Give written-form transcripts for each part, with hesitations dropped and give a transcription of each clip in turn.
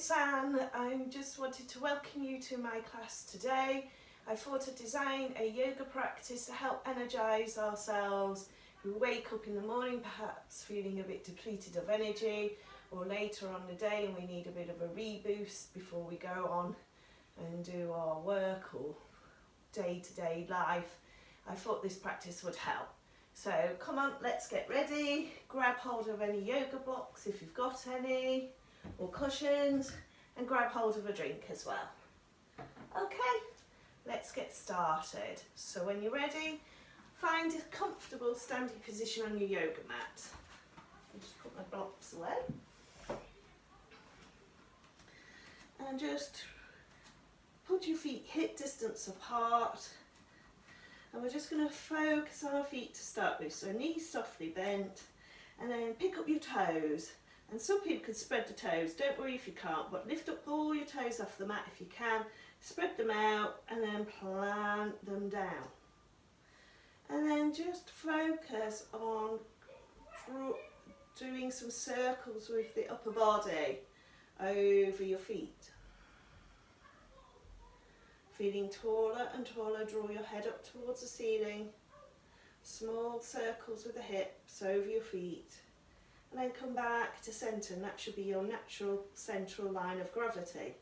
it's Anne. I just wanted to welcome you to my class today. I thought I'd design a yoga practice to help energise ourselves. We wake up in the morning perhaps feeling a bit depleted of energy, or later on the day and we need a bit of a reboost before we go on and do our work or day-to-day life. I thought this practice would help. So come on, let's get ready. Grab hold of any yoga blocks if you've got any, or cushions, and grab hold of a drink as well. Okay, let's get started. So when you're ready, find a comfortable standing position on your yoga mat. I'll just put my blocks away. And just put your feet hip distance apart. And we're just going to focus on our feet to start with. So knees softly bent, and then pick up your toes. And some people can spread the toes, don't worry if you can't, but lift up all your toes off the mat if you can, spread them out and then plant them down. And then just focus on doing some circles with the upper body over your feet. Feeling taller and taller, draw your head up towards the ceiling. Small circles with the hips over your feet. And then come back to centre, and that should be your natural central line of gravity.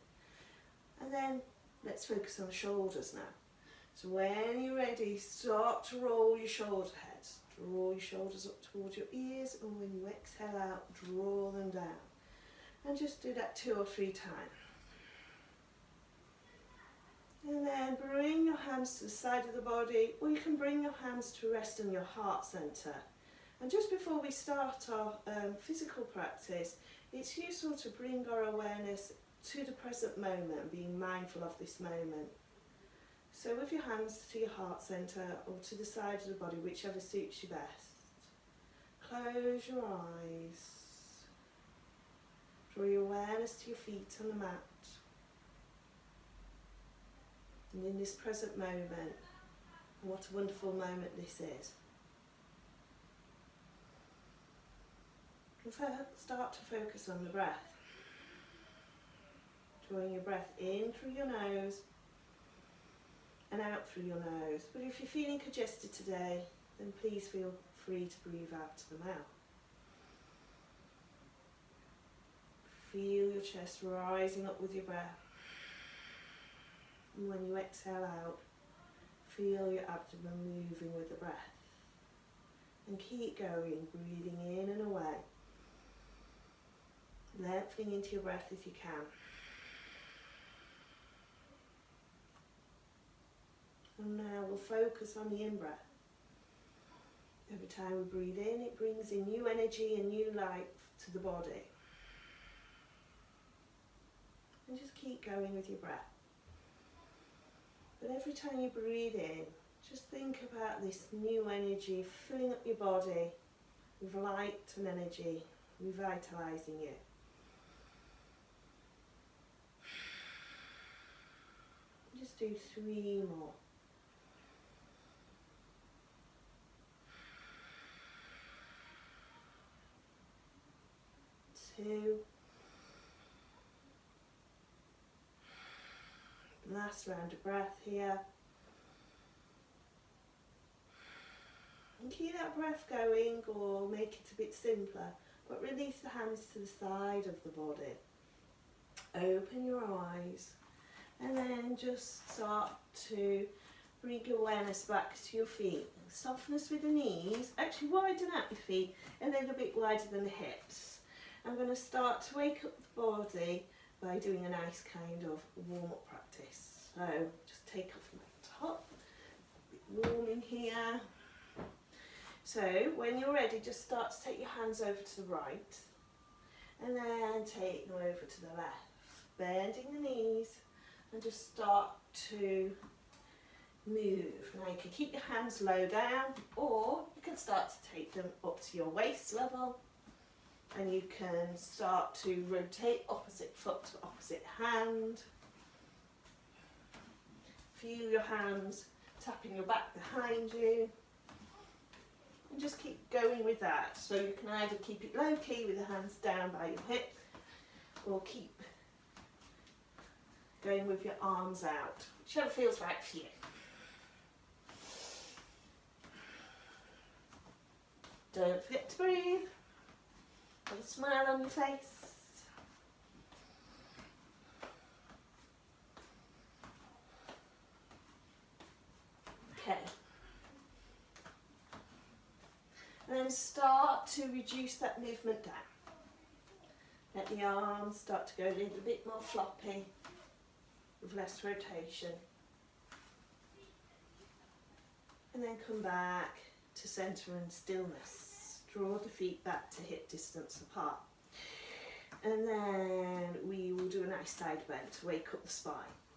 And then let's focus on the shoulders now. So when you're ready, start to roll your shoulder heads. Draw your shoulders up towards your ears, and when you exhale out, draw them down. And just do that 2 or 3 times. And then bring your hands to the side of the body, or you can bring your hands to rest on your heart centre. And just before we start our physical practice, it's useful to bring our awareness to the present moment, being mindful of this moment. So with your hands to your heart centre or to the side of the body, whichever suits you best. Close your eyes. Draw your awareness to your feet on the mat. And in this present moment, what a wonderful moment this is. Start to focus on the breath. Drawing your breath in through your nose and out through your nose. But if you're feeling congested today, then please feel free to breathe out to the mouth. Feel your chest rising up with your breath. And when you exhale out, feel your abdomen moving with the breath. And keep going, breathing in and away. Lengthening into your breath if you can. And now we'll focus on the in-breath. Every time we breathe in, it brings in new energy and new life to the body. And just keep going with your breath. But every time you breathe in, just think about this new energy filling up your body with light and energy, revitalising you. Just do 3 more. 2. Last round of breath here. And keep that breath going, or make it a bit simpler, but release the hands to the side of the body. Open your eyes, and then just start to bring your awareness back to your feet. Softness with the knees, actually widen out your feet a little bit wider than the hips. I'm going to start to wake up the body by doing a nice kind of warm-up practice. So just take off my top, a bit warm in here. So when you're ready, just start to take your hands over to the right, and then take them over to the left, bending the knees, and just start to move. Now you can keep your hands low down, or you can start to take them up to your waist level. And you can start to rotate opposite foot to opposite hand. Feel your hands tapping your back behind you. And just keep going with that. So you can either keep it low key with the hands down by your hip, or keep going with your arms out, whichever feels right for you. Don't forget to breathe. Have a smile on your face. Okay. And then start to reduce that movement down. Let the arms start to go a little bit more floppy with less rotation. And then come back to centre and stillness. Draw the feet back to hip distance apart. And then we will do a nice side bend to wake up the spine.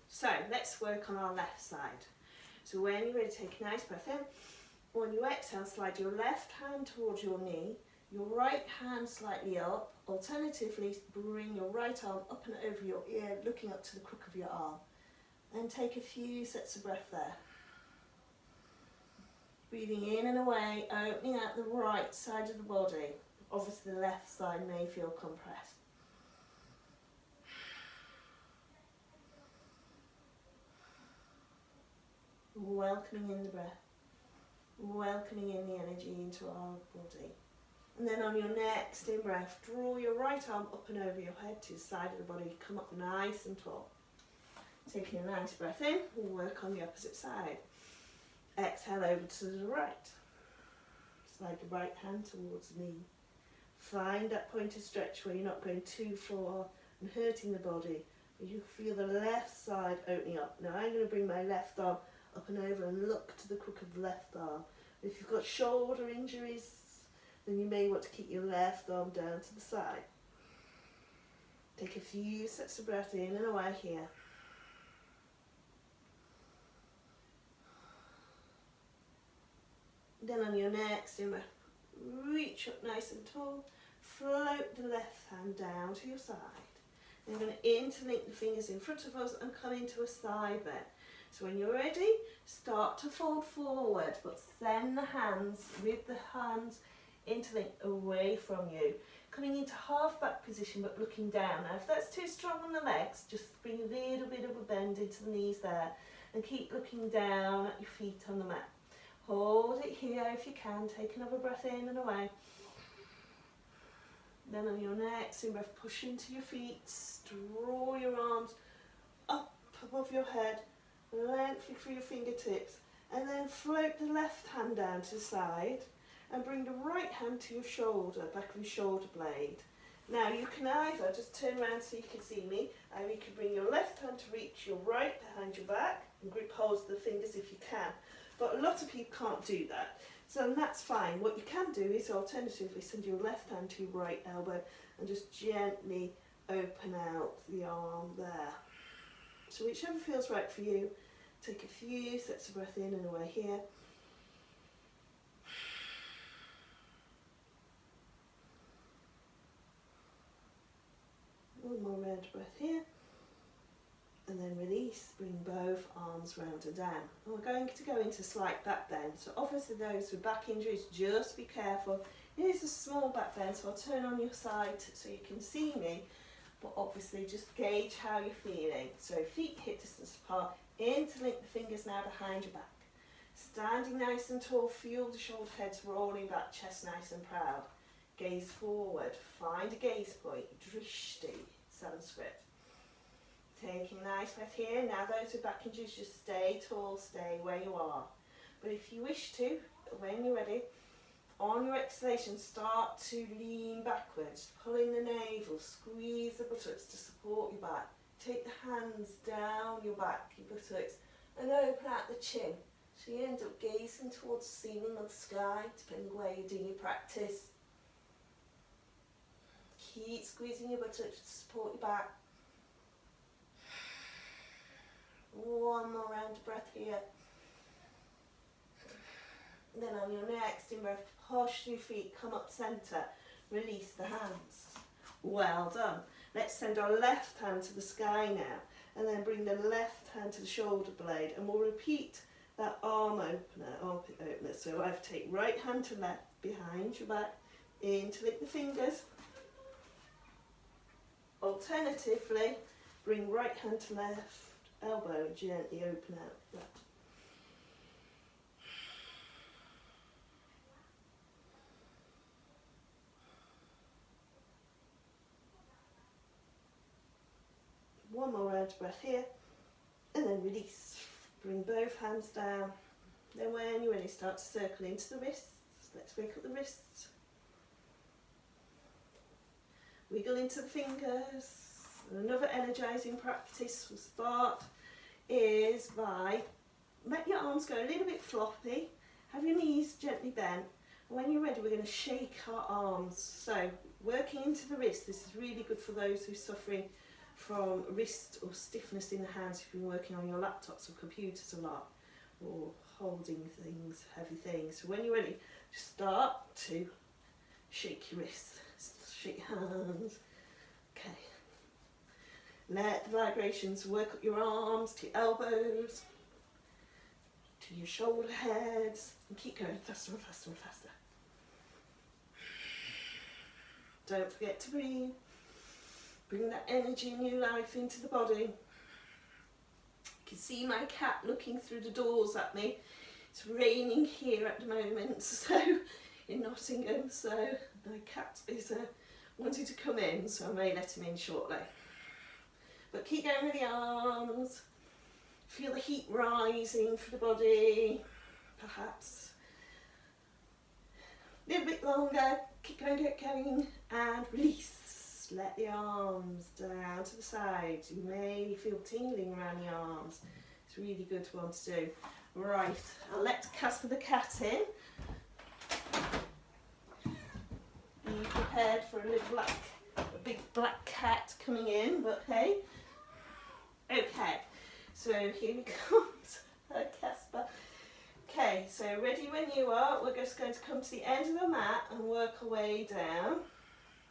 So let's work on our left side. So when you're ready, take a nice breath in. When you exhale, slide your left hand towards your knee, your right hand slightly up. Alternatively, bring your right arm up and over your ear, looking up to the crook of your arm. And take a few sets of breath there. Breathing in and away, opening out the right side of the body. Obviously the left side may feel compressed. Welcoming in the breath. Welcoming in the energy into our body. And then on your next in-breath, draw your right arm up and over your head to the side of the body. Come up nice and tall. Taking a nice breath in, we'll work on the opposite side. Exhale over to the right. Slide the right hand towards the knee. Find that point of stretch where you're not going too far and hurting the body. You feel the left side opening up. Now I'm going to bring my left arm up and over and look to the crook of the left arm. If you've got shoulder injuries, then you may want to keep your left arm down to the side. Take a few sets of breath in and away here. Then on your next in-breath, reach up nice and tall, float the left hand down to your side. Then you're going to interlink the fingers in front of us and come into a side bend. So when you're ready, start to fold forward, but send the hands with the hands interlinked away from you. Coming into half back position but looking down. Now if that's too strong on the legs, just bring a little bit of a bend into the knees there and keep looking down at your feet on the mat. Hold it here if you can, take another breath in and away. Then on your next in-breath, push into your feet, draw your arms up above your head, lengthen through your fingertips, and then float the left hand down to the side and bring the right hand to your shoulder, back of your shoulder blade. Now you can either just turn around so you can see me, and you can bring your left hand to reach your right behind your back and grip hold of the fingers if you can. But a lot of people can't do that, so that's fine. What you can do is alternatively send your left hand to your right elbow and just gently open out the arm there. So whichever feels right for you, take a few sets of breath in and away here. One more round of breath here. And then release, bring both arms round and down. And we're going to go into slight back bend. So obviously those with back injuries, just be careful. It is a small back bend, so I'll turn on your side so you can see me. But obviously just gauge how you're feeling. So feet hip distance apart, interlink the fingers now behind your back. Standing nice and tall, feel the shoulder heads rolling back, chest nice and proud. Gaze forward, find a gaze point, drishti, Sanskrit. Taking a nice breath here. Now those with back injuries, just stay tall, stay where you are. But if you wish to, when you're ready, on your exhalation, start to lean backwards, pull in the navel, squeeze the buttocks to support your back. Take the hands down your back, your buttocks, and open out the chin. So you end up gazing towards the ceiling or the sky, depending where you're doing your practice. Keep squeezing your buttocks to support your back. One more round of breath here. And then on your next in-breath, push your feet, come up centre, release the hands. Well done. Let's send our left hand to the sky now, and then bring the left hand to the shoulder blade, and we'll repeat that armpit opener. So I've take right hand to left, behind your back, interlink the fingers. Alternatively, Bring right hand to left, elbow gently open out. Right. One more round of breath here, and then release. Bring both hands down. Then when you're ready, start to circle into the wrists. Let's wake up the wrists. Wiggle into the fingers. And another energising practice we'll start is by let your arms go a little bit floppy. Have your knees gently bent. And when you're ready, we're going to shake our arms. So working into the wrist. This is really good for those who are suffering from wrist or stiffness in the hands if you've been working on your laptops or computers a lot, or holding things, heavy things. So when you're ready, just start to shake your wrists, shake your hands. Okay. Let the vibrations work up your arms to your elbows, to your shoulder heads, and keep going faster and faster and faster. Don't forget to breathe. Bring that energy and new life into the body. You can see my cat looking through the doors at me. It's raining here at the moment, so in Nottingham, so my cat is wanting to come in, so I may let him in shortly. But keep going with the arms. Feel the heat rising through the body. Perhaps a little bit longer. Keep going, and release. Let the arms down to the sides. You may feel tingling around the arms. It's really good one to do. Right, I'll let Casper the cat in. Be prepared for a big black cat coming in, but hey. Okay, so here he comes, Casper. Okay, so ready when you are. We're just going to come to the end of the mat and work our way down.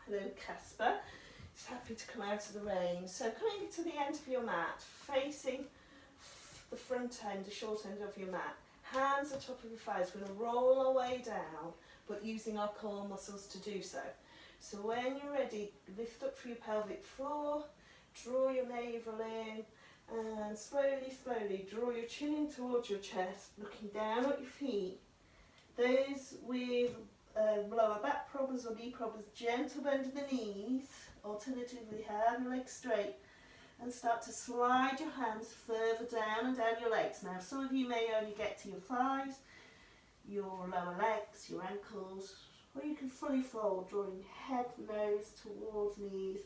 Hello, Casper. He's happy to come out of the rain. So coming to the end of your mat, facing the front end, the short end of your mat. Hands on top of your thighs. We're going to roll our way down, but using our core muscles to do so. So when you're ready, lift up through your pelvic floor, draw your navel in, and slowly draw your chin in towards your chest, looking down at your feet. Those with lower back problems or knee problems, gentle bend of the knees. Alternatively, have your legs straight and start to slide your hands further down and down your legs. Now, some of you may only get to your thighs, your lower legs, your ankles, or you can fully fold, drawing head, nose towards knees.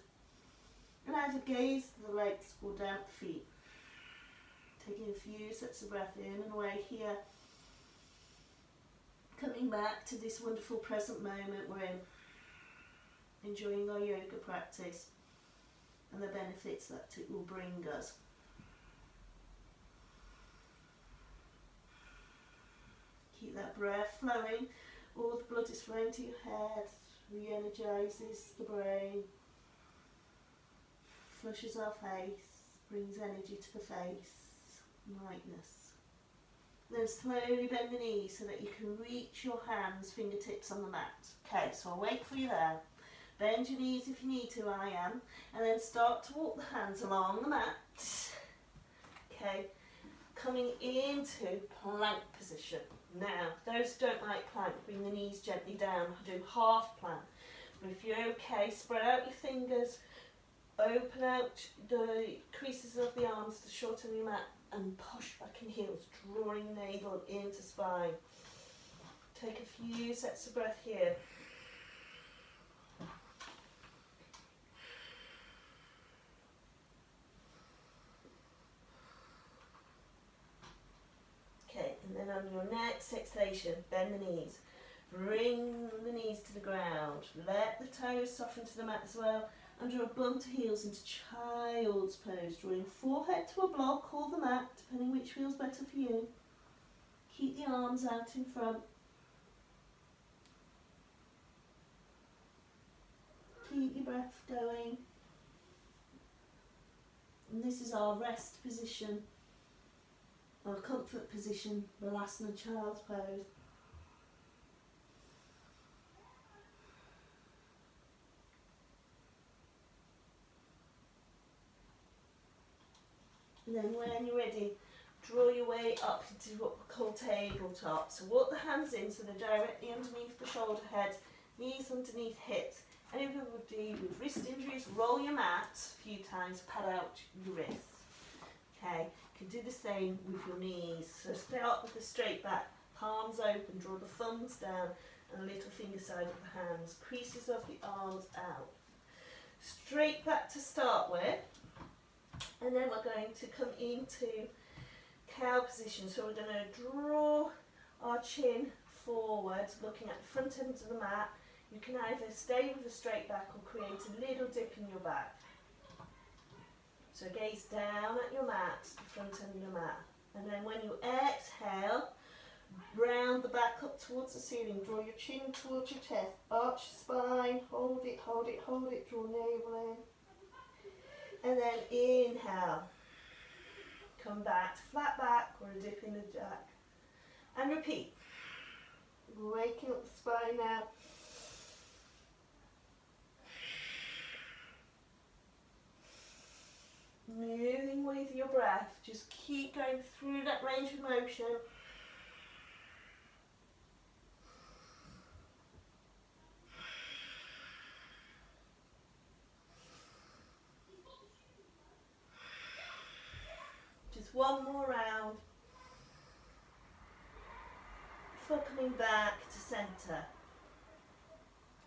And as you gaze to the legs, go down the feet. Taking a few sets of breath in and away here. Coming back to this wonderful present moment we're in. Enjoying our yoga practice and the benefits that it will bring us. Keep that breath flowing. All the blood is flowing to your head. Re-energises the brain. Flushes our face. Brings energy to the face. Lightness. Then slowly bend the knees so that you can reach your hands, fingertips on the mat. Okay, so I'll wait for you there. Bend your knees if you need to, I am. And then start to walk the hands along the mat. Okay, coming into plank position. Now, those who don't like plank, bring the knees gently down. I do half plank. But if you're okay, spread out your fingers, open out the creases of the arms to shorten your mat, and push back in heels, drawing navel into spine. Take a few sets of breath here. Okay, and then on your next exhalation, bend the knees. Bring the knees to the ground. Let the toes soften to the mat as well. And draw bum to heels into child's pose, drawing forehead to a block or the mat, depending which feels better for you. Keep the arms out in front. Keep your breath going. And this is our rest position, our comfort position, Balasana child's pose. And then when you're ready, draw your way up into what we call tabletop. So walk the hands in so they're directly underneath the shoulder head, knees underneath hips. Anybody with wrist injuries, roll your mat a few times, pad out your wrists. Okay, you can do the same with your knees. So start with the straight back, palms open, draw the thumbs down and the little finger side of the hands, creases of the arms out. Straight back to start with, and then we're going to come into cow position. So we're going to draw our chin forward, looking at the front end of the mat. You can either stay with a straight back or create a little dip in your back. So gaze down at your mat, the front end of the mat. And then when you exhale, round the back up towards the ceiling, draw your chin towards your chest, arch your spine, hold it, hold it, hold it, draw navel in. And then inhale, come back to flat back or a dip in the jack. And repeat. Waking up the spine now. Moving with your breath, just keep going through that range of motion. Just one more round before coming back to centre.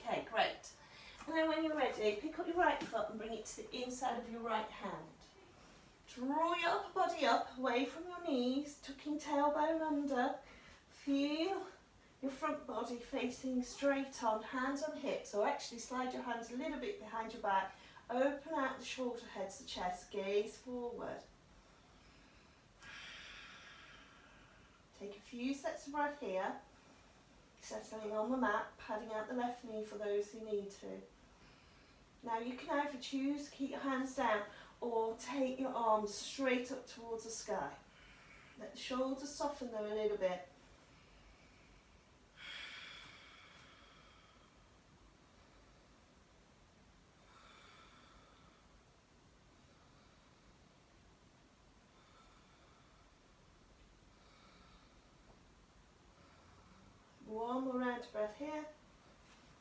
Okay, great. And then when you're ready, pick up your right foot and bring it to the inside of your right hand. Draw your upper body up, away from your knees, tucking tailbone under. Feel your front body facing straight on, hands on hips, or actually slide your hands a little bit behind your back. Open out the shoulder heads, the chest, gaze forward. Take a few sets of breath here, settling on the mat, padding out the left knee for those who need to. Now you can either choose to keep your hands down or take your arms straight up towards the sky. Let the shoulders soften them a little bit. One more round of breath here.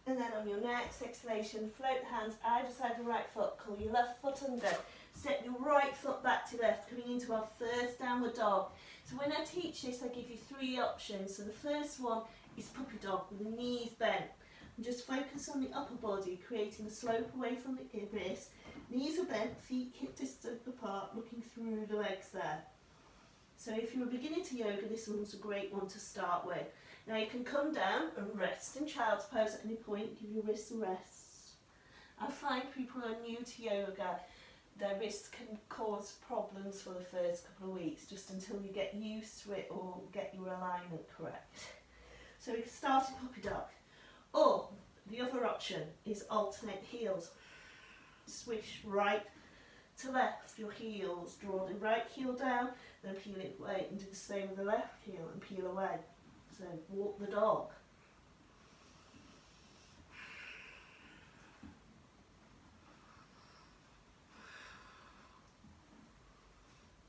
And then on your next exhalation, float the hands either side of the right foot, curl your left foot under, step your right foot back to left, coming into our first downward dog. So when I teach this, I give you three options. So the first one is puppy dog with the knees bent. And just focus on the upper body, creating a slope away from the wrist. Knees are bent, feet hip distance apart, looking through the legs there. So if you're beginning to yoga, this one's a great one to start with. Now you can come down and rest in child's pose at any point, give your wrists a rest. I find people who are new to yoga, their wrists can cause problems for the first couple of weeks, just until you get used to it or get your alignment correct. So we can start in puppy dog. Or the other option is alternate heels. Swish right to left, your heels, draw the right heel down, then peel it away and do the same with the left heel and peel away. So walk the dog.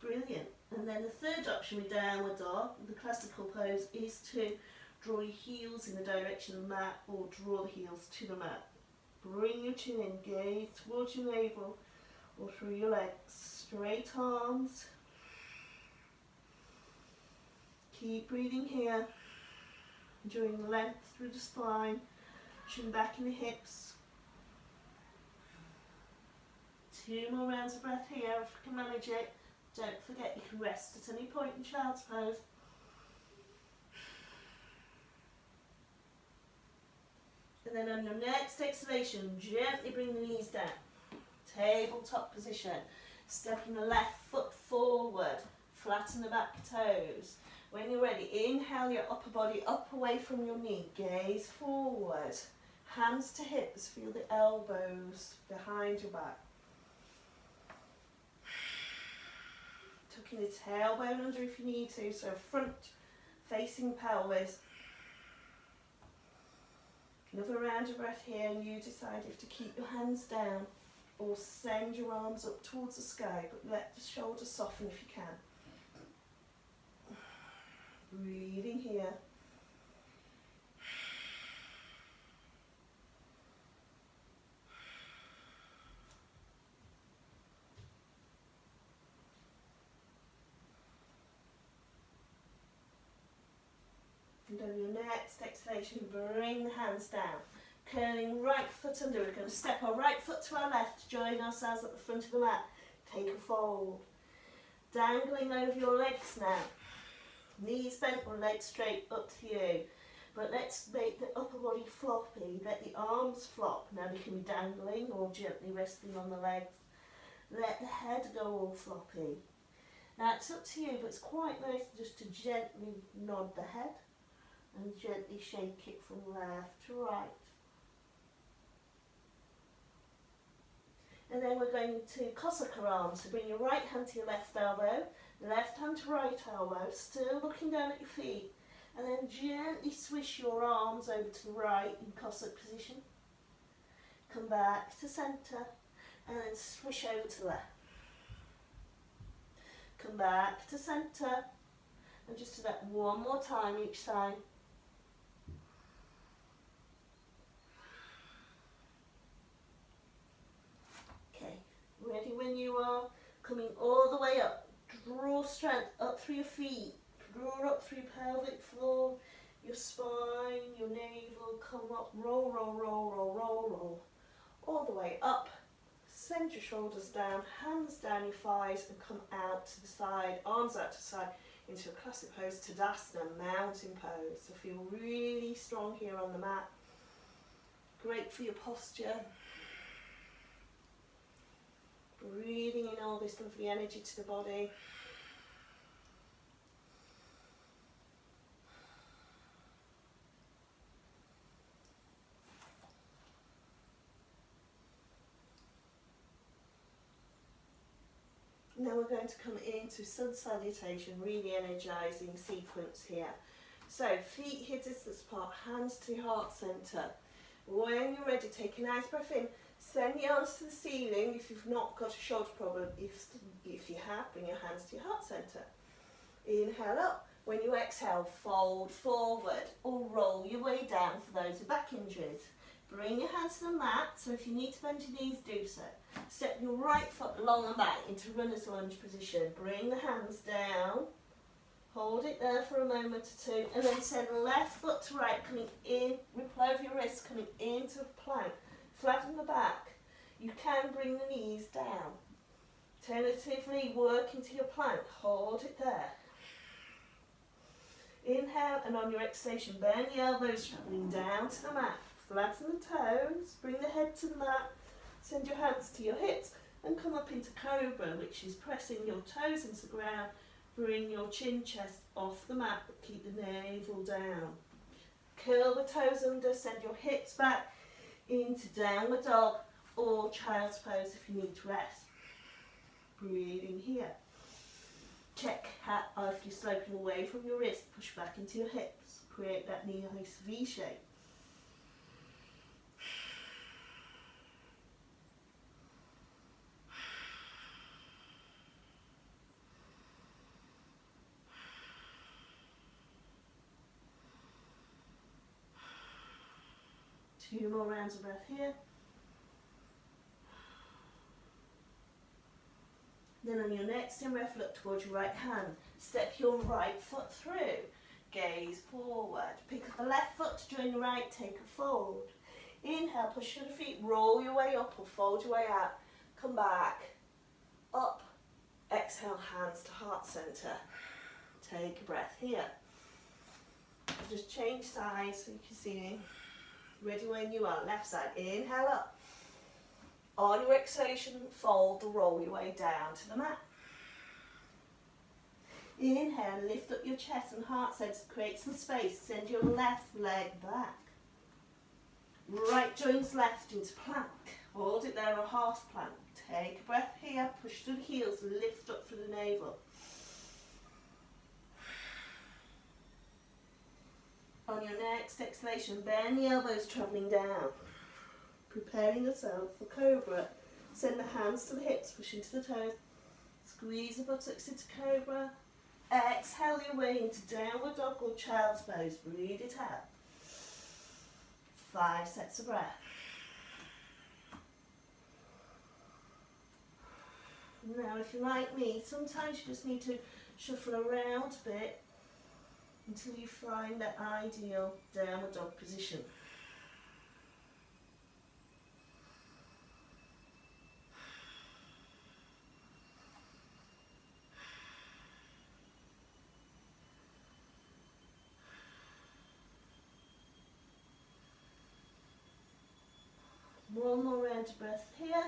Brilliant. And then the third option with downward dog, the classical pose, is to draw your heels in the direction of the mat or draw the heels to the mat. Bring your chin in, gaze towards your navel or through your legs. Straight arms. Keep breathing here. Enjoying the length through the spine, chin back in the hips. 2 more rounds of breath here if you can manage it. Don't forget you can rest at any point in child's pose. And then on your next exhalation, gently bring the knees down. Tabletop position. Stepping the left foot forward, flatten the back toes. When you're ready, inhale your upper body up away from your knee, gaze forward, hands to hips, feel the elbows behind your back. Tucking the tailbone under if you need to, so front facing pelvis. Another round of breath here and you decide if to keep your hands down or send your arms up towards the sky, but let the shoulders soften if you can. Breathing here. And on your next exhalation, bring the hands down. Curling right foot under. We're going to step our right foot to our left, join ourselves at the front of the mat. Take a fold. Dangling over your legs now. Knees bent or legs straight, up to you. But let's make the upper body floppy. Let the arms flop. Now they can be dangling or gently resting on the legs. Let the head go all floppy. Now it's up to you, but it's quite nice just to gently nod the head and gently shake it from left to right. And then we're going to Kosaka arms. So bring your right hand to your left elbow, left hand to right elbow, still looking down at your feet. And then gently swish your arms over to the right in Cossack position. Come back to centre and then swish over to left. Come back to centre and just do that one more time each side. Okay, ready when you are. Coming all the way up. Draw strength up through your feet. Draw up through your pelvic floor, your spine, your navel. Come up, roll, roll, roll, roll, roll, roll. All the way up. Send your shoulders down, hands down your thighs, and come out to the side, arms out to the side, into a classic pose, Tadasana, mountain pose. So feel really strong here on the mat. Great for your posture. Breathing in all this lovely energy to the body. Now we're going to come into sun salutation, really energising sequence here. So feet hip distance apart, hands to your heart centre. When you're ready, take a nice breath in. Send the arms to the ceiling if you've not got a shoulder problem. If you have, bring your hands to your heart centre. Inhale up. When you exhale, fold forward or roll your way down for those with back injuries. Bring your hands to the mat, so if you need to bend your knees, do so. Step your right foot long and back into runner's lunge position. Bring the hands down. Hold it there for a moment or two, and then send left foot to right, coming in, ripple over your wrists, coming into a plank. Flatten the back. You can bring the knees down. Alternatively, work into your plank. Hold it there. Inhale, and on your exhalation, bend the elbows, travelling down to the mat. Flatten the toes, bring the head to the mat, send your hands to your hips, and come up into Cobra, which is pressing your toes into the ground. Bring your chin chest off the mat, but keep the navel down. Curl the toes under, send your hips back into downward dog or child's pose if you need to rest. Breathing here. Check how, if you're sloping away from your wrist, push back into your hips. Create that nice V shape. Two more rounds of breath here. Then on your next in-breath, look towards your right hand. Step your right foot through. Gaze forward. Pick up the left foot to join the right. Take a fold. Inhale, push through the feet. Roll your way up or fold your way out. Come back. Up. Exhale, hands to heart centre. Take a breath here. Just change sides so you can see me. Ready when you are. Left side. Inhale up. On your exhalation, fold or roll your way down to the mat. Inhale, lift up your chest and heart centre. Create some space. Send your left leg back. Right joints left into plank. Hold it there, a half plank. Take a breath here. Push through the heels. Lift up through the navel. On your next exhalation, bend the elbows travelling down. Preparing yourself for Cobra. Send the hands to the hips, push into the toes. Squeeze the buttocks into cobra. Exhale your way into downward dog or child's pose. Breathe it out. 5 sets of breath. Now if you're like me, sometimes you just need to shuffle around a bit until you find the ideal downward dog position. One more round of breath here.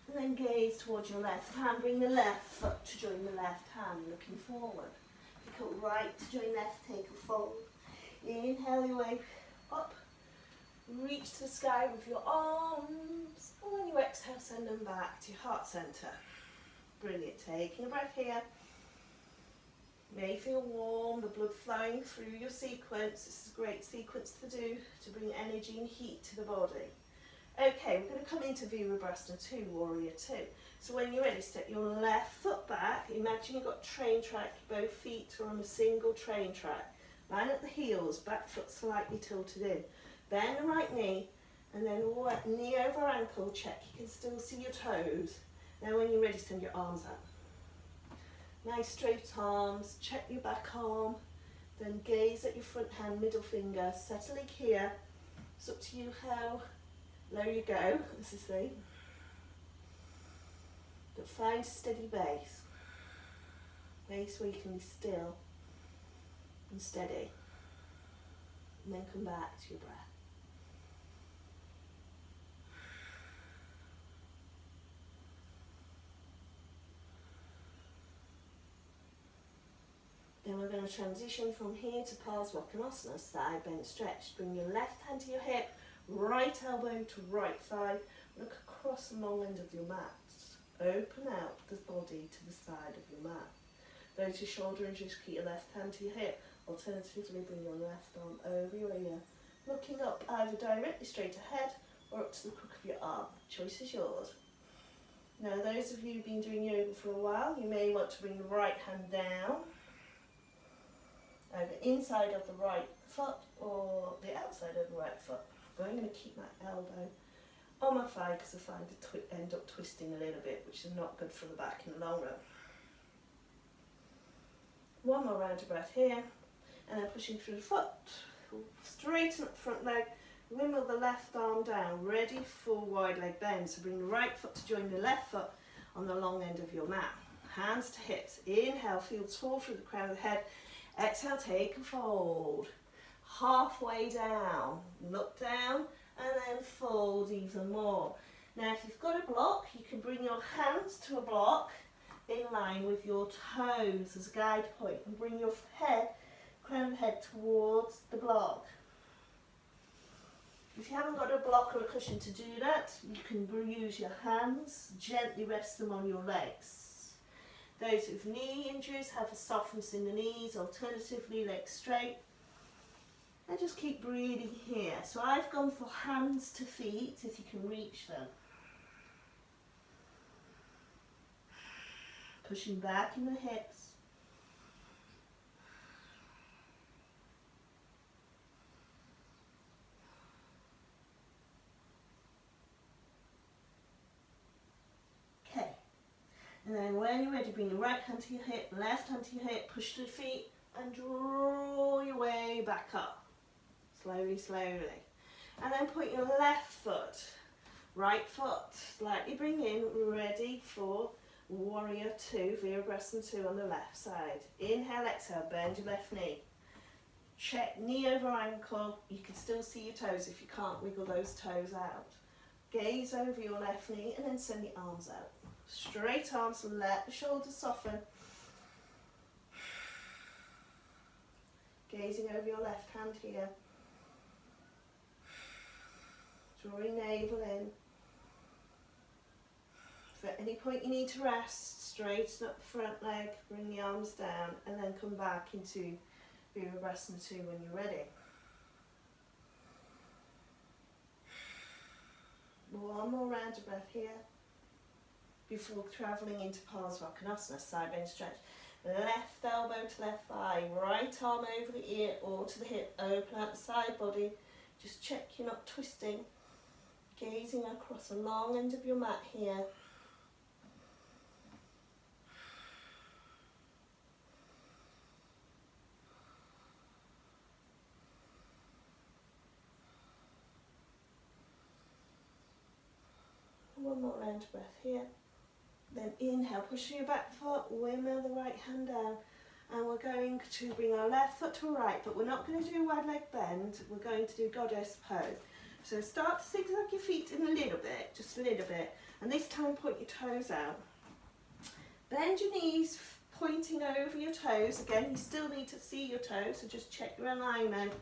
And then gaze towards your left hand. Bring the left foot to join the left hand, looking forward. Pick up right to join left, take a fold. Inhale your way up. Reach to the sky with your arms. And when you exhale, send them back to your heart centre. Brilliant. Taking a breath here. May feel warm, the blood flowing through your sequence. This is a great sequence to do to bring energy and heat to the body. Okay, we're going to come into Virabhasana 2, Warrior 2. So when you're ready, step your left foot back. Imagine you've got a train track, both feet are on a single train track. Line up the heels, back foot slightly tilted in. Bend the right knee, and then knee over ankle, check you can still see your toes. Now when you're ready, send your arms out. Nice straight arms, check your back arm, then gaze at your front hand, middle finger, settling here. It's up to you how low you go, as I say. But find a steady base. Base where you can be still and steady. And then come back to your breath. Then we're going to transition from here to Parsvakonasana, side bend stretch. Bring your left hand to your hip, right elbow to right thigh. Look across the long end of your mat. Open out the body to the side of your mat. Those your shoulder injuries, keep your left hand to your hip. Alternatively, bring your left arm over your ear. Looking up either directly straight ahead or up to the crook of your arm. Choice is yours. Now those of you who've been doing yoga for a while, you may want to bring the right hand down over inside of the right foot or the outside of the right foot. But I'm going to keep my elbow on my thigh because I find it end up twisting a little bit, which is not good for the back in the long run. One more round of breath here, and then pushing through the foot, straighten up the front leg, wimble the left arm down, ready for wide leg bend. So bring the right foot to join the left foot on the long end of your mat. Hands to hips. Inhale, feel tall through the crown of the head. Exhale, take a fold. Halfway down, look down, and then fold even more. Now if you've got a block, you can bring your hands to a block in line with your toes as a guide point, and bring your head, crown of head towards the block. If you haven't got a block or a cushion to do that, you can use your hands, gently rest them on your legs. Those with knee injuries have a softness in the knees, alternatively legs straight. And just keep breathing here. So I've gone for hands to feet, if you can reach them. Pushing back in the hips. Okay. And then when you're ready, bring the right hand to your hip, left hand to your hip, push to the feet and draw your way back up. Slowly, slowly. And then put your left foot, right foot, slightly bring in, ready for Warrior 2, Virabhasana 2 on the left side. Inhale, exhale, bend your left knee. Check knee over ankle. You can still see your toes if you can't wiggle those toes out. Gaze over your left knee and then send the arms out. Straight arms, let the shoulders soften. Gazing over your left hand here. Drawing navel in. If at any point you need to rest, straighten up the front leg, bring the arms down, and then come back into Virabhasana 2 when you're ready. One more round of breath here before travelling into Parsvakonasana, side bend stretch. Left elbow to left thigh, right arm over the ear or to the hip, open out the side body. Just check you're not twisting. Gazing across the long end of your mat here. One more round of breath here. Then inhale, push your back foot, windmill the right hand down. And we're going to bring our left foot to our right, but we're not going to do wide leg bend. We're going to do goddess pose. So start to zigzag your feet in a little bit, just a little bit. And this time point your toes out. Bend your knees, pointing over your toes. Again, you still need to see your toes, so just check your alignment.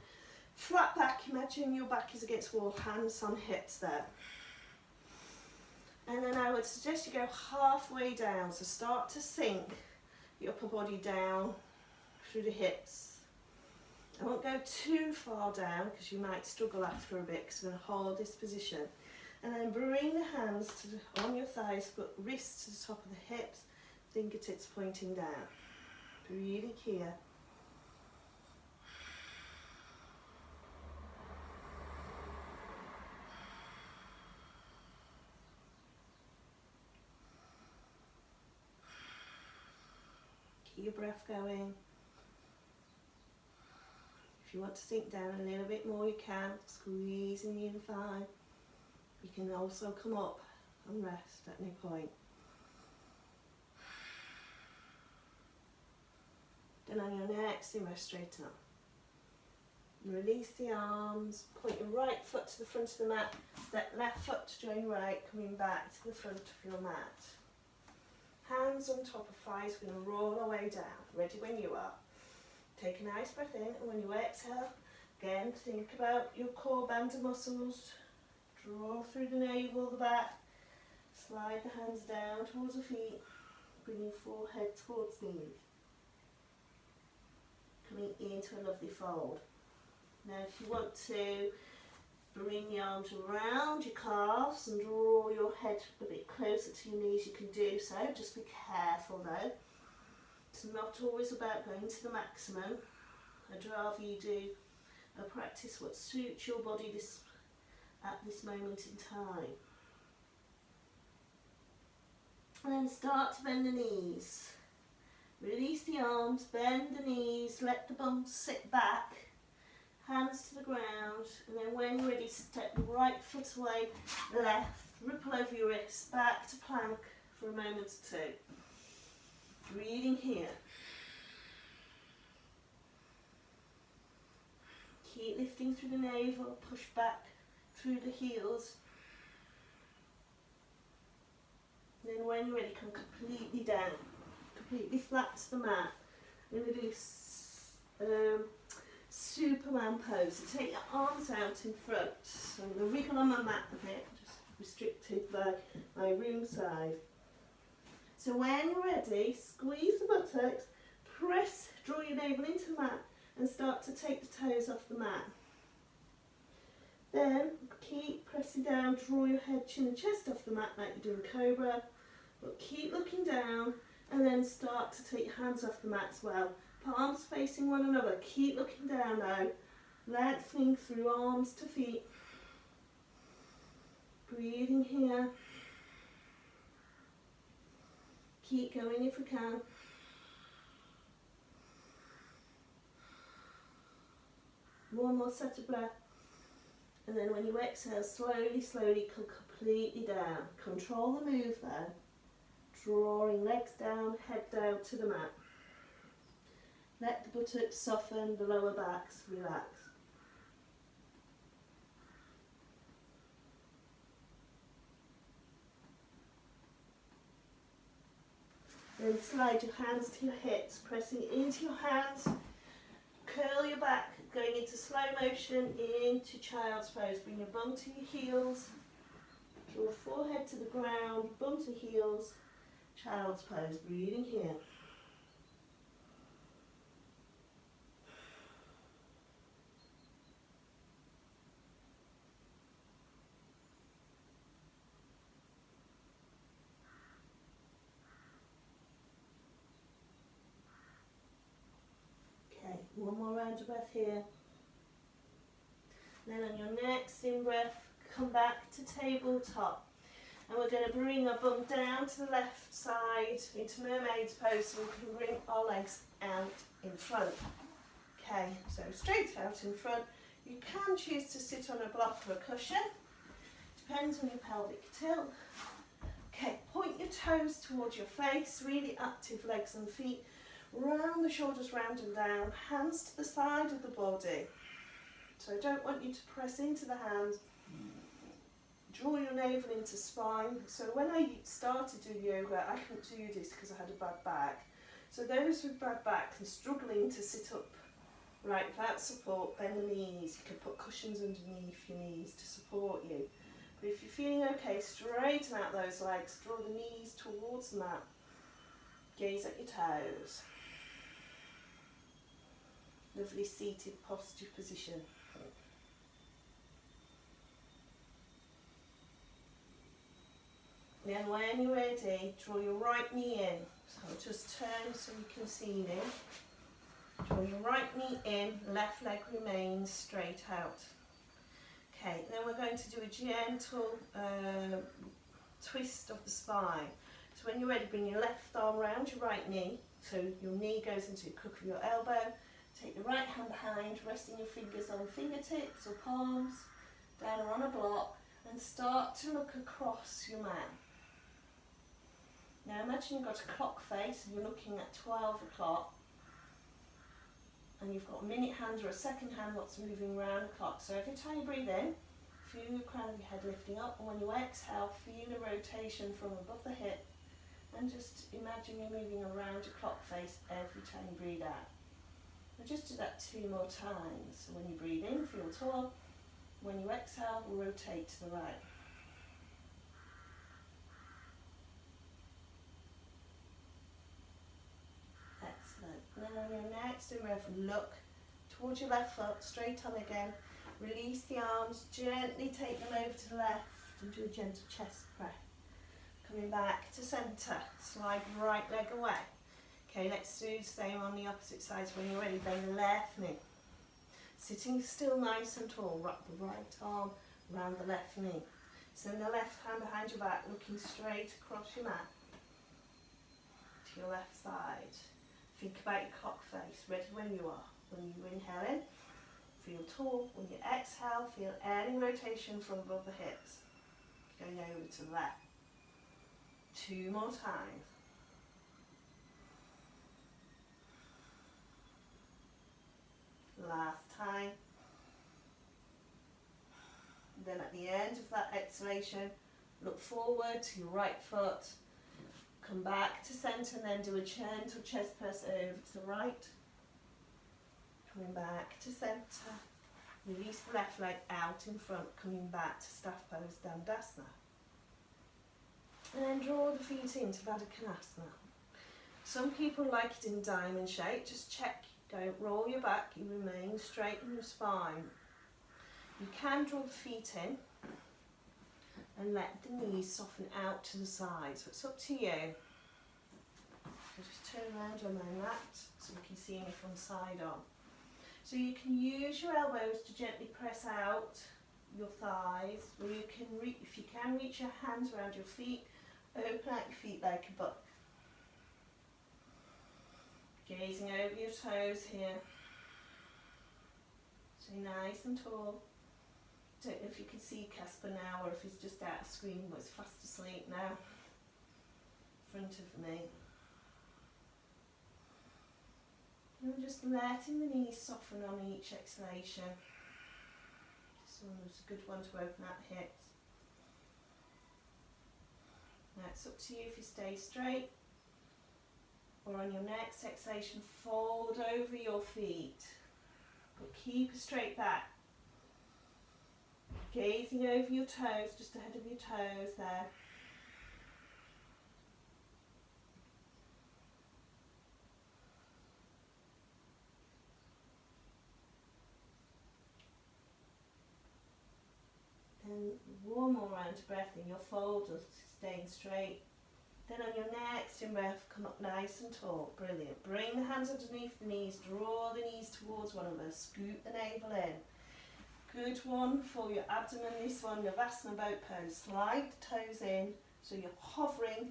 Flat back, imagine your back is against the wall, hands on hips there. And then I would suggest you go halfway down, so start to sink your upper body down through the hips. I won't go too far down because you might struggle after a bit, because I'm going to hold this position. And then bring the hands on your thighs, but wrists to the top of the hips, fingertips pointing down. Breathing here. Keep your breath going. If you want to sink down a little bit more, you can. Squeezing the inner thigh. You can also come up and rest at any point. Then on your next inhale, straighten up. Release the arms, point your right foot to the front of the mat, step left foot to join right, coming back to the front of your mat. Hands on top of thighs, we're going to roll our way down. Ready when you are. Take a nice breath in, and when you exhale, again think about your core band of muscles. Draw through the navel, the back. Slide the hands down towards the feet. Bring your forehead towards the knees. Coming into a lovely fold. Now if you want to bring the arms around your calves and draw your head a bit closer to your knees, you can do so. Just be careful though. It's not always about going to the maximum. I'd rather you do a practice what suits your body at this moment in time. And then start to bend the knees. Release the arms, bend the knees, let the bum sit back. Hands to the ground, and then when you're ready, step the right foot away, left, ripple over your wrists, back to plank for a moment or two. Breathing here. Keep lifting through the navel, push back through the heels. And then when you're ready, come completely down, completely flat to the mat. We're going to do Superman pose. So take your arms out in front. So I'm going to wriggle on my mat a bit, just restricted by my room size. So when you're ready, squeeze the buttocks, press, draw your navel into the mat and start to take the toes off the mat. Then keep pressing down, draw your head, chin and chest off the mat like you're doing Cobra, but keep looking down and then start to take your hands off the mat as well. Palms facing one another, keep looking down now, lengthening through arms to feet. Breathing here. Keep going if we can. One more set of breath. And then when you exhale, slowly, slowly come completely down. Control the move there. Drawing legs down, head down to the mat. Let the buttocks soften, the lower backs relax. Then slide your hands to your hips, pressing into your hands. Curl your back, going into slow motion, into child's pose. Bring your bum to your heels. Draw forehead to the ground, bum to heels. Child's pose, breathing here. One more round of breath here. Then on your next in-breath, come back to tabletop. And we're going to bring our bum down to the left side into mermaid's pose so we can bring our legs out in front. Okay, so straight out in front. You can choose to sit on a block or a cushion. Depends on your pelvic tilt. Okay, point your toes towards your face, really active legs and feet. Round the shoulders round and down, hands to the side of the body. So I don't want you to press into the hands. Draw your navel into spine. So when I started doing yoga, I couldn't do this because I had a bad back. So those with bad backs and struggling to sit up right without support, bend the knees. You can put cushions underneath your knees to support you. But if you're feeling okay, straighten out those legs, draw the knees towards the mat. Gaze at your toes. Lovely seated posture position. Then when you're ready, draw your right knee in. So just turn so you can see me. Draw your right knee in, left leg remains straight out. Okay, then we're going to do a gentle twist of the spine. So when you're ready, bring your left arm round your right knee. So your knee goes into the crook of your elbow. Take the right hand behind, resting your fingers on fingertips or palms, down or on a block, and start to look across your mat. Now imagine you've got a clock face and you're looking at 12 o'clock. And you've got a minute hand or a second hand what's moving around the clock. So every time you breathe in, feel the crown of your head lifting up, and when you exhale, feel a rotation from above the hip, and just imagine you're moving around your clock face every time you breathe out. And just do that 2 more times. So when you breathe in, feel tall. When you exhale, rotate to the right. Excellent. Then on your next in-breath, look towards your left foot, straight on again. Release the arms, gently take them over to the left and do a gentle chest breath. Coming back to centre, slide right leg away. Okay, let's do the same on the opposite side. So when you're ready, bend the left knee. Sitting still nice and tall, wrap the right arm around the left knee. Send the left hand behind your back, looking straight across your mat to your left side. Think about your clock face, ready when you are. When you inhale in, feel tall. When you exhale, feel any rotation from above the hips. Going over to the left. 2 more times. Last time. Then at the end of that exhalation, look forward to your right foot. Come back to centre and then do a gentle chest press over to the right. Coming back to centre. Release the left leg out in front, coming back to staff pose, Dandasana. And then draw the feet into Baddha Konasana. Some people like it in diamond shape. Just check, don't roll your back, you remain straight in your spine. You can draw the feet in and let the knees soften out to the side. So it's up to you. So just turn around on my mat so you can see me from the side on. So you can use your elbows to gently press out your thighs, or you can if you can reach your hands around your feet, open out your feet like a book. Gazing over your toes here. So nice and tall. Don't know if you can see Casper now or if he's just out of screen, but he's fast asleep now. In front of me. And just letting the knees soften on each exhalation. This one was a good one to open out the hips. Now it's up to you if you stay straight, or on your next exhalation, fold over your feet. But keep a straight back. Gazing over your toes, just ahead of your toes there. And one more round of breath in your fold, or staying straight. Then on your next in-breath, come up nice and tall. Brilliant. Bring the hands underneath the knees, draw the knees towards one another, scoot the navel in. Good one for your abdomen, this one, your Vasana boat pose. Slide the toes in, so you're hovering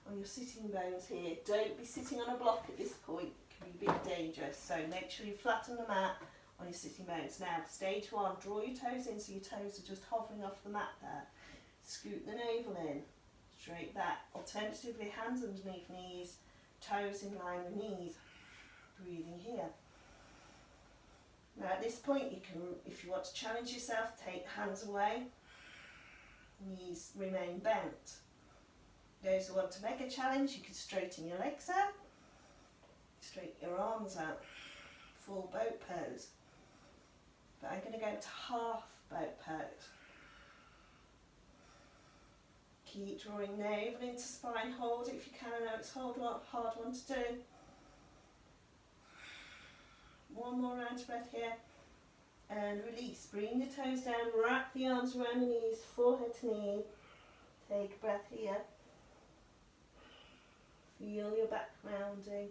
on your sitting bones here. Don't be sitting on a block at this point, it can be a bit dangerous. So make sure you flatten the mat on your sitting bones. Now, stage one, draw your toes in so your toes are just hovering off the mat there. Scoot the navel in. Straight back. Alternatively, hands underneath knees, toes in line with knees. Breathing here. Now at this point you can, if you want to challenge yourself, take hands away, knees remain bent. Those who want to make a challenge, you can straighten your legs out, straighten your arms out, full boat pose. But I'm going to go to half boat pose. Keep drawing navel into spine, hold it if you can. I know it's a hard one to do. One more round of breath here. And release. Bring the toes down, wrap the arms around the knees, forehead to knee. Take a breath here. Feel your back rounding.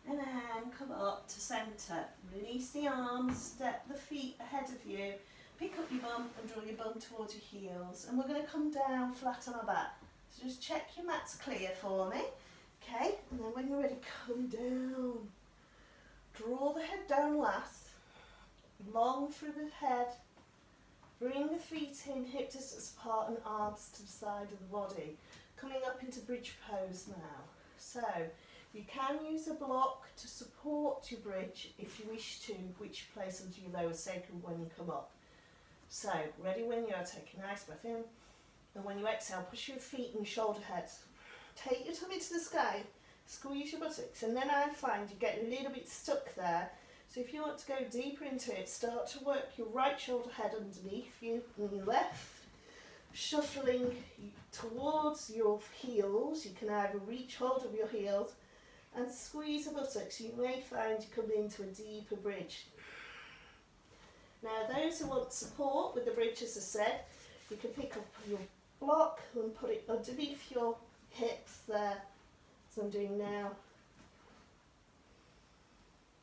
And then come up to centre. Release the arms, step the feet ahead of you. Pick up your bum and draw your bum towards your heels. And we're going to come down flat on our back. So just check your mat's clear for me. Okay, and then when you're ready, come down. Draw the head down last. Long through the head. Bring the feet in, hip distance apart and arms to the side of the body. Coming up into bridge pose now. So, you can use a block to support your bridge if you wish to, which place under your lower sacrum when you come up. So, ready when you are, take a nice breath in. And when you exhale, push your feet and your shoulder heads. Take your tummy to the sky, squeeze your buttocks, and then I find you get a little bit stuck there. So if you want to go deeper into it, start to work your right shoulder head underneath you and your left, shuffling towards your heels. You can either reach hold of your heels and squeeze the buttocks. You may find you come into a deeper bridge. Now those who want support with the bridge, as I said, you can pick up your block and put it underneath your hips there, as I'm doing now.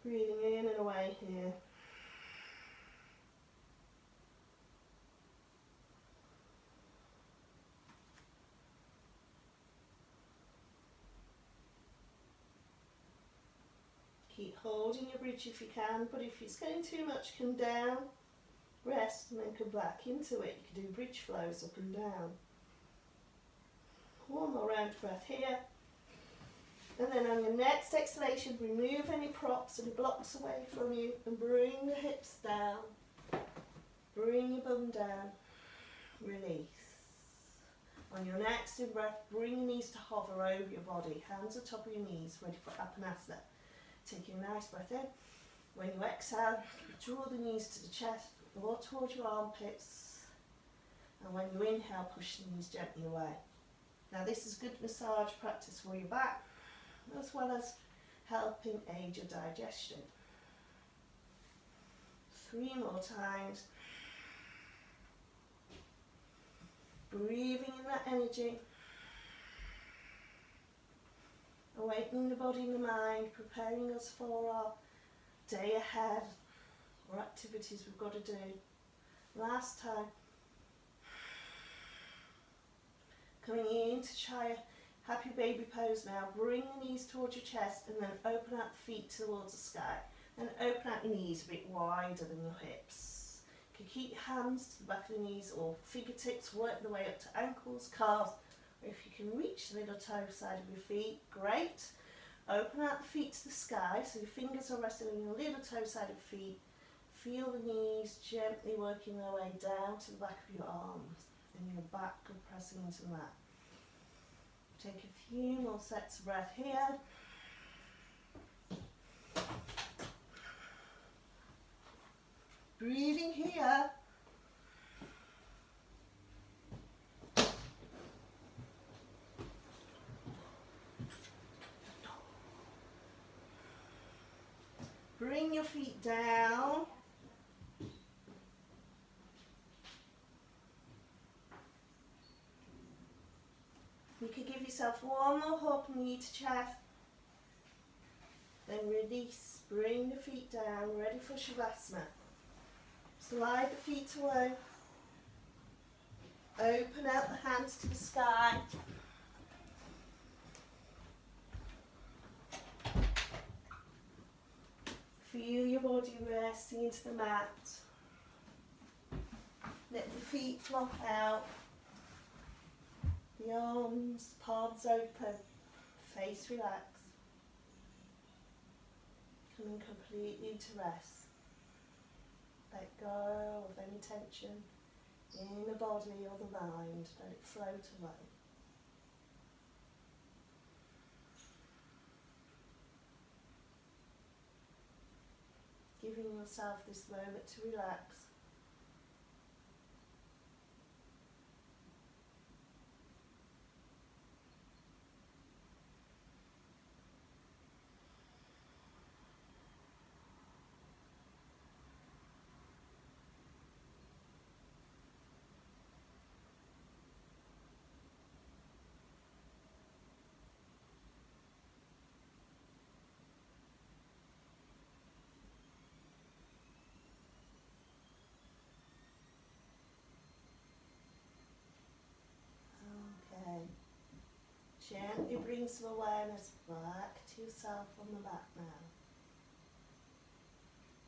Breathing in and away here. Keep holding your bridge if you can, but if it's getting too much, come down, rest, and then come back into it. You can do bridge flows up and down. One more round of breath here. And then on your next exhalation, remove any props and blocks away from you and bring the hips down. Bring your bum down. Release. On your next in-breath, bring your knees to hover over your body. Hands on top of your knees, ready for Apanasana. Take a nice breath in. When you exhale, draw the knees to the chest or towards your armpits. And when you inhale, push the knees gently away. Now this is good massage practice for your back, as well as helping aid your digestion. 3 more times. Breathing in that energy. Awakening the body and the mind, preparing us for our day ahead, or activities we've got to do. Last time. Coming into happy baby pose now. Bring the knees towards your chest and then open out the feet towards the sky. And open out your knees a bit wider than your hips. You can keep your hands to the back of the knees or fingertips, work the way up to ankles, calves. Or if you can reach the little toe side of your feet, great. Open out the feet to the sky so your fingers are resting on your little toe side of your feet. Feel the knees gently working their way down to the back of your arms. And your back compressing into the mat. Take a few more sets of breath here. Breathing here. Bring your feet down. You could give yourself one more hug, knee to chest. Then release, bring the feet down, ready for Shavasana. Slide the feet away. Open out the hands to the sky. Feel your body resting into the mat. Let the feet flop out. The arms, palms open. Face relax. Coming completely to rest. Let go of any tension in the body or the mind. Let it float away. Giving yourself this moment to relax. Gently bring some awareness back to yourself on the mat now.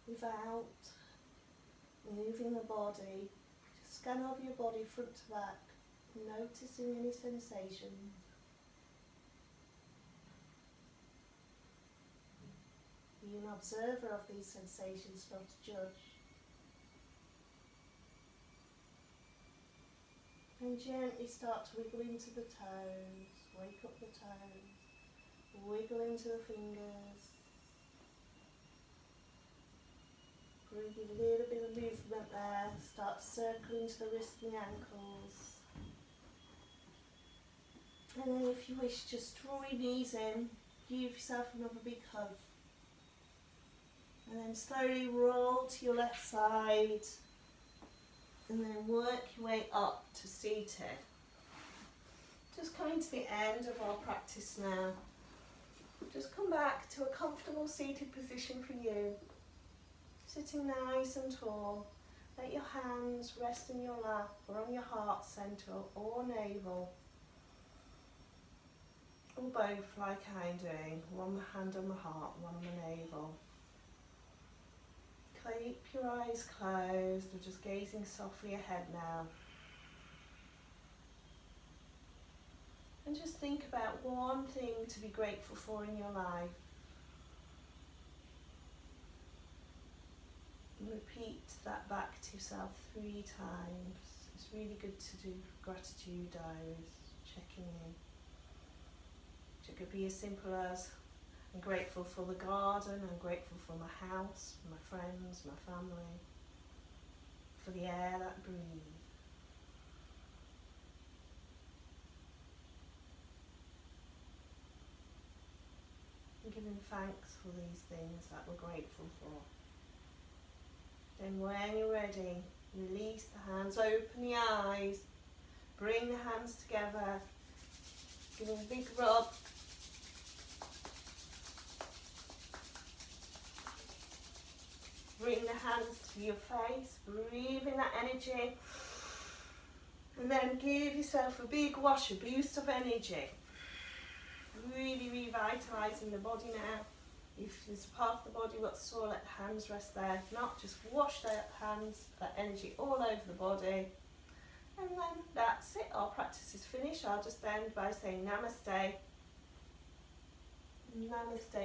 Without moving the body, just scan over your body front to back, noticing any sensations. Be an observer of these sensations, not a judge. And gently start to wiggle into the toes, wake up the toes, wiggle into the fingers. Bring a little bit of movement there, start circling to the wrists and the ankles. And then if you wish, just draw your knees in, give yourself another big hug. And then slowly roll to your left side. And then work your way up to seated. Just coming to the end of our practice now. Just come back to a comfortable seated position for you. Sitting nice and tall. Let your hands rest in your lap or on your heart centre or navel. Or both like I'm doing. One hand on the heart, one on the navel. Keep your eyes closed or just gazing softly ahead now. And just think about one thing to be grateful for in your life. And repeat that back to yourself 3 times. It's really good to do gratitude diaries, checking in. It could be as simple as I'm grateful for the garden, I'm grateful for my house, my friends, my family, for the air that I breathe. And giving thanks for these things that we're grateful for. Then when you're ready, release the hands, open the eyes, bring the hands together, give them a big rub. Bring the hands to your face, breathe in that energy, and then give yourself a big wash, a boost of energy. Really revitalising the body now. If there's a part of the body that's sore, let the hands rest there. If not, just wash the hands, that energy all over the body. And then that's it, our practice is finished. I'll just end by saying namaste. Namaste.